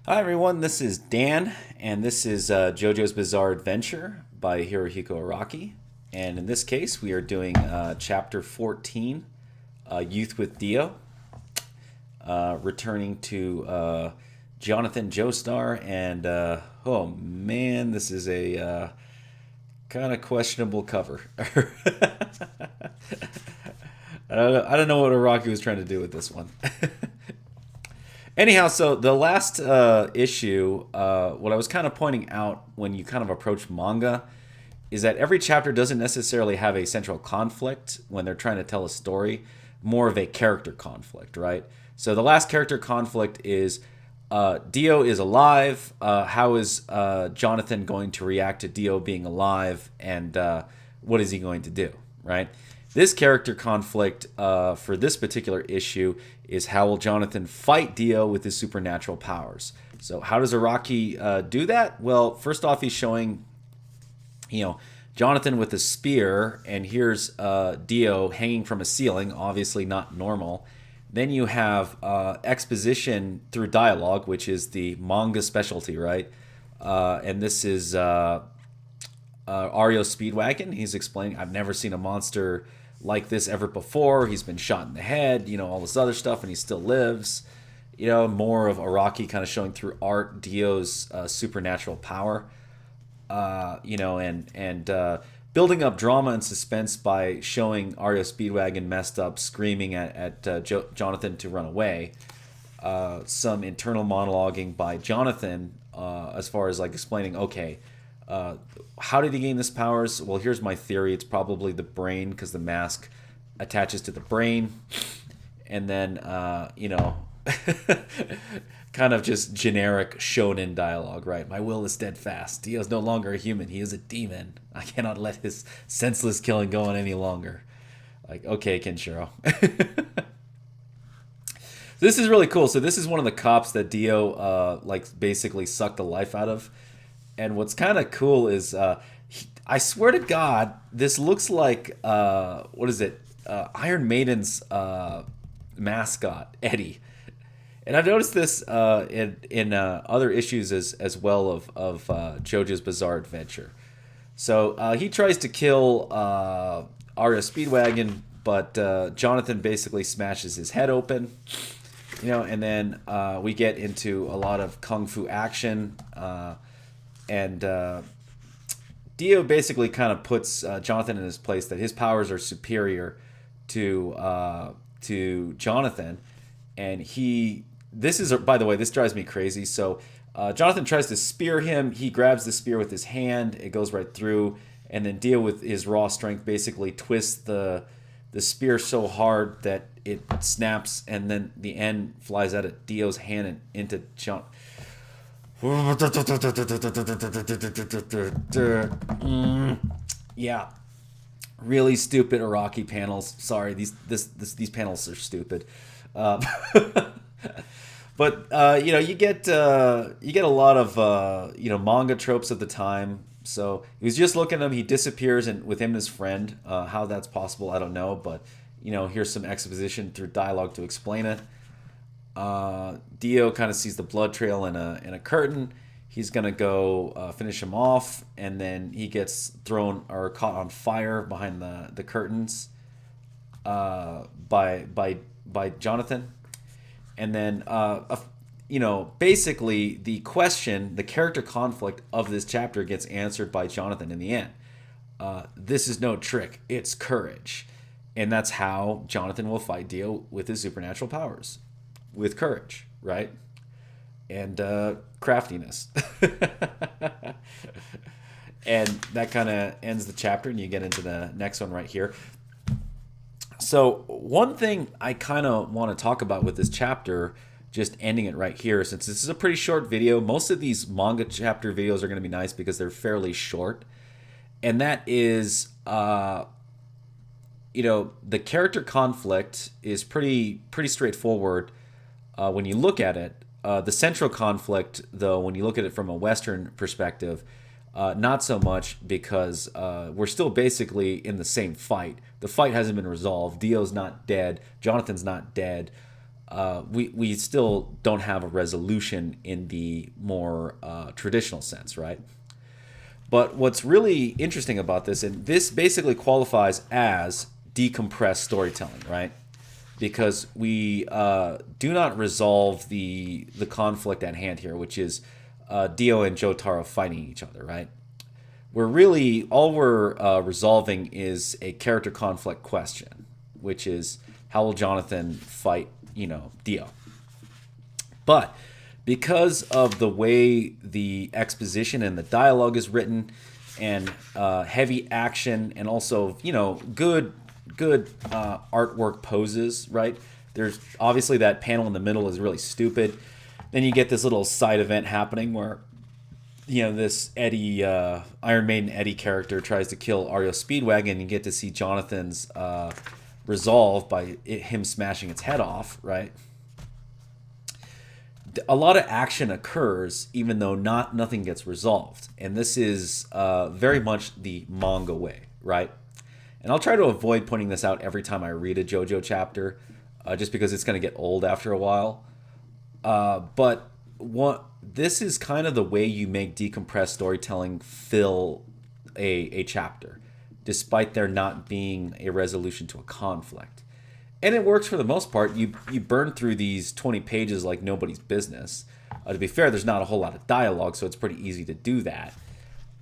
Hi everyone, this is Dan, and this is JoJo's Bizarre Adventure by Hirohiko Araki. And in this case, we are doing Chapter 14, Youth with Dio, returning to Johnathan Joestar, and oh man, this is a kind of questionable cover. I don't know what Araki was trying to do with this one. Anyhow, so the last issue, what I was kind of pointing out when you kind of approach manga is that every chapter doesn't necessarily have a central conflict when they're trying to tell a story, more of a character conflict, right? So the last character conflict is Dio is alive. How is Johnathan going to react to Dio being alive, and what is he going to do, right? This character conflict for this particular issue is how will Johnathan fight Dio with his supernatural powers. So how does Araki do that? Well, first off, he's showing, Johnathan with a spear, and here's Dio hanging from a ceiling, obviously not normal. Then you have exposition through dialogue, which is the manga specialty, right? And this is Ario Speedwagon. He's explaining, I've never seen a monster like this ever before. He's been shot in the head, all this other stuff, and he still lives. More of Araki kind of showing through art Dio's supernatural power. And building up drama and suspense by showing Ario Speedwagon messed up, screaming at Johnathan to run away. Some internal monologuing by Johnathan as far as like explaining, okay, how did he gain this powers? Well, here's my theory. It's probably the brain because the mask attaches to the brain. And then, kind of just generic shonen dialogue, right? My will is steadfast. Dio is no longer a human. He is a demon. I cannot let his senseless killing go on any longer. Like, okay, Kenshiro. This is really cool. So this is one of the cops that Dio, basically sucked the life out of. And what's kind of cool is, I swear to God, this looks like, Iron Maiden's mascot, Eddie. And I've noticed this in other issues as well of JoJo's Bizarre Adventure. So he tries to kill Aria Speedwagon, but Johnathan basically smashes his head open. And then we get into a lot of kung fu action. And Dio basically kind of puts Johnathan in his place, that his powers are superior to Johnathan. And by the way, this drives me crazy. So Johnathan tries to spear him. He grabs the spear with his hand. It goes right through. And then Dio, with his raw strength, basically twists the spear so hard that it snaps. And then the end flies out of Dio's hand and into John. Yeah, really stupid Araki panels. Sorry, these panels are stupid. But you get a lot of manga tropes of the time. So he was just looking at him. He disappears, and with him and his friend. How that's possible, I don't know. But here's some exposition through dialogue to explain it. Dio kind of sees the blood trail in a curtain. He's gonna go finish him off, and then he gets thrown or caught on fire behind the curtains by Johnathan. And then basically the character conflict of this chapter gets answered by Johnathan in the end. This is no trick; it's courage, and that's how Johnathan will fight Dio with his supernatural powers. With courage, right? And craftiness. And that kind of ends the chapter, and you get into the next one right here. So one thing I kind of want to talk about with this chapter, just ending it right here, since this is a pretty short video. Most of these manga chapter videos are going to be nice because they're fairly short. And that is, the character conflict is pretty straightforward. When you look at it, the central conflict, though, when you look at it from a Western perspective, not so much, because we're still basically in the same fight. The fight hasn't been resolved. Dio's not dead. Johnathan's not dead. we still don't have a resolution in the more traditional sense, right? But what's really interesting about this, and this basically qualifies as decompressed storytelling, right? Because we do not resolve the conflict at hand here, which is Dio and Jotaro fighting each other, right? We're really all we're resolving is a character conflict question, which is how will Johnathan fight, Dio? But because of the way the exposition and the dialogue is written, and heavy action, and also good artwork poses, right? There's obviously that panel in the middle is really stupid. Then you get this little side event happening where this Eddie Iron Maiden Eddie character tries to kill Ario Speedwagon, and you get to see Jonathan's resolve by him smashing its head off, right? A lot of action occurs even though nothing gets resolved, and this is very much the manga way, right? And I'll try to avoid pointing this out every time I read a JoJo chapter, just because it's going to get old after a while. But this is kind of the way you make decompressed storytelling fill a chapter, despite there not being a resolution to a conflict. And it works for the most part. You burn through these 20 pages like nobody's business. To be fair, there's not a whole lot of dialogue, so it's pretty easy to do that.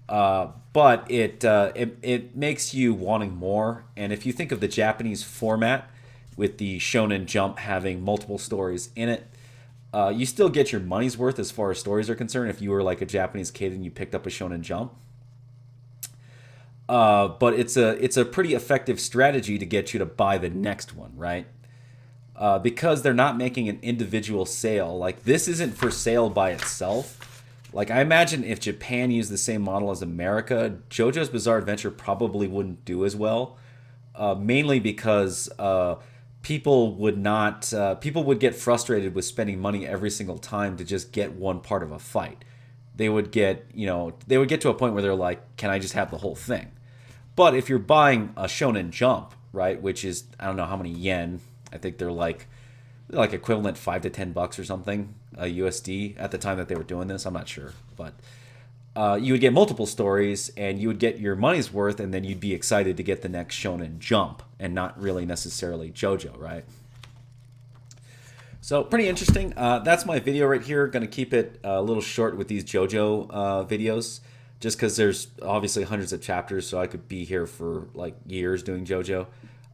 But it makes you wanting more. And if you think of the Japanese format with the Shonen Jump having multiple stories in it, you still get your money's worth as far as stories are concerned if you were like a Japanese kid and you picked up a Shonen Jump. But it's a pretty effective strategy to get you to buy the next one, right? Because they're not making an individual sale. Like, this isn't for sale by itself. Like, I imagine if Japan used the same model as America, JoJo's Bizarre Adventure probably wouldn't do as well. Mainly because people would get frustrated with spending money every single time to just get one part of a fight. They would get to a point where they're like, can I just have the whole thing? But if you're buying a Shonen Jump, right, which is, I don't know how many yen, I think they're like equivalent $5 to $10 or something, USD at the time that they were doing this. I'm not sure, but you would get multiple stories and you would get your money's worth, and then you'd be excited to get the next Shonen Jump and not really necessarily JoJo, right? So pretty interesting. That's my video right here. Going to keep it a little short with these JoJo videos, just because there's obviously hundreds of chapters, so I could be here for like years doing JoJo.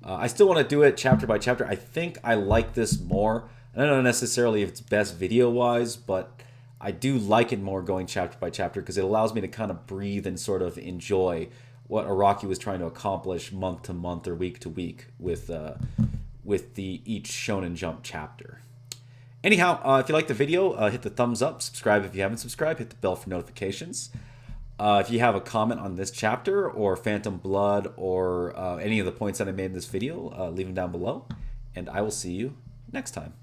I still want to do it chapter by chapter. I think I like this more. I don't know necessarily if it's best video-wise, but I do like it more going chapter by chapter because it allows me to kind of breathe and sort of enjoy what Araki was trying to accomplish month to month or week to week with the each Shonen Jump chapter. Anyhow, if you like the video, hit the thumbs up, subscribe if you haven't subscribed, hit the bell for notifications. If you have a comment on this chapter or Phantom Blood or any of the points that I made in this video, leave them down below, and I will see you next time.